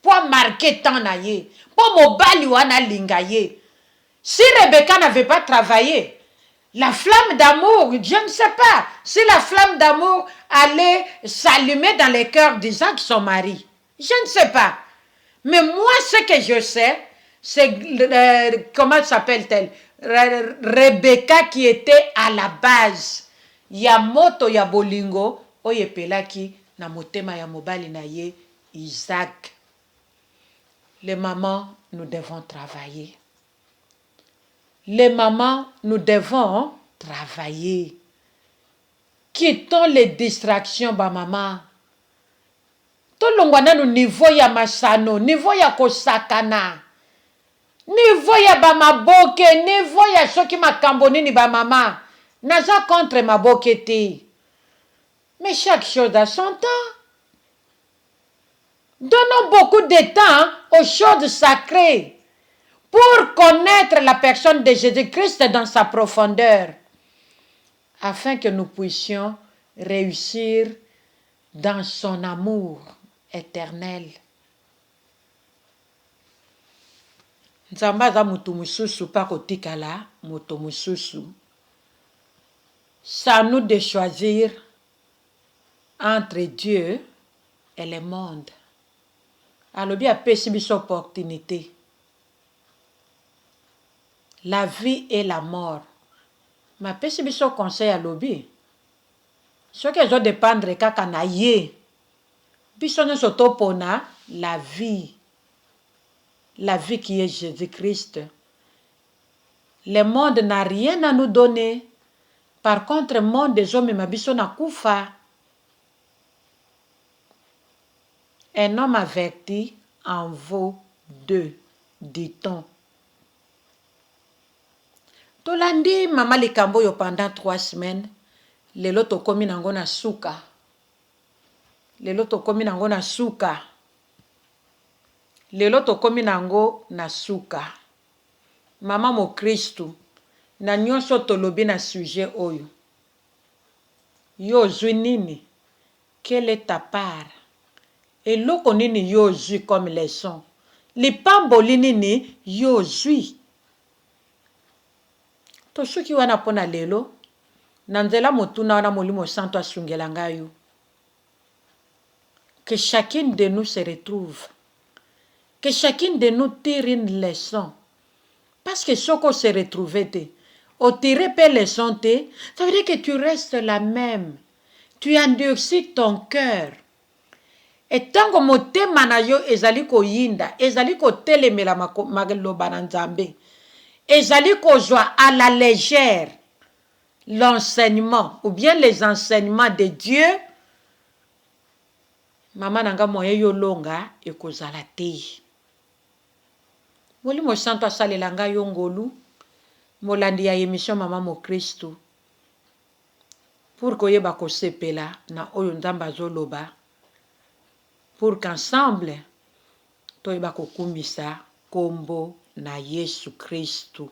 Pour marquer tant naye. Pour mobali wana lingaye. Si Rebecca n'avait pas travaillé, la flamme d'amour, je ne sais pas si la flamme d'amour allait s'allumer dans les cœurs d'Isaac, son mari. Je ne sais pas. Mais moi, ce que je sais, c'est, comment s'appelle-t-elle? Rebecca qui était à la base. Ya moto ya bolingo, oye pelaki na motema ya mobali na ye, Isaac. Les mamans, nous devons travailler. Les mamans, nous devons travailler. Quittons les distractions, ba maman. To longwana no niveau ya masano, niveau ya kosakana. Niveau ya ba maboke, niveau ya soki makambo nini ba maman. Naza contre maboke te. Mais chaque chose a son temps. Donnons beaucoup de temps aux choses sacrées pour connaître la personne de Jésus-Christ dans sa profondeur, afin que nous puissions réussir dans son amour éternel. Nzamba za mutu mususu pa kotikala mutu mususu. C'est à nous de choisir entre Dieu et le monde. Alobi apesi biso opportunité. La vie et la mort. Ma pesi biso conseil à lobby. Ce que je dépendre kaka na ye. Biso ne sotopona la vie. La vie qui est Jésus-Christ. Le monde n'a rien à nous donner. Par contre, le monde des hommes ma biso na kufa. Un homme averti en vaut deux, dit-on. Tolandi mama likambo yo pendant 3 semaines. Lelo tokomi nango na suka. Lelo tokomi nango na suka. Lelo tokomi nango na suka. Mama mo Kristu. Na nyonso tolobi na sujet oyo. Yo zwi nini? Quelle est ta part? Et loko nini yo zwi comme leçon? Lipamboli nini yo zwi? Tosuki wana pona lelo, nanzela motuna wana Molimo Santo asungela ngayo. Que chacune de nous se retrouve. Que chacune de nous tire une leçon. Parce que ce qu'on se retrouve, au tirer per leçon, ça veut dire que tu restes la même. Tu endurcis ton cœur. Et tant que motema na yo ezali ko yinda, ezali ko telemela magaloba na Nzambe. Ezali kozwa à la légère l'enseignement ou bien les enseignements de Dieu. Mama nanga moye yo longa ekozala te. Molimo Santo asalela nga yo ngolu molandi ya émission Mama mo Kristu. Pour koyeba kosepela na oyo Nzambe azoloba. Pour qu'ensemble toyeba kokumbisa kombo na Yesu Kristu.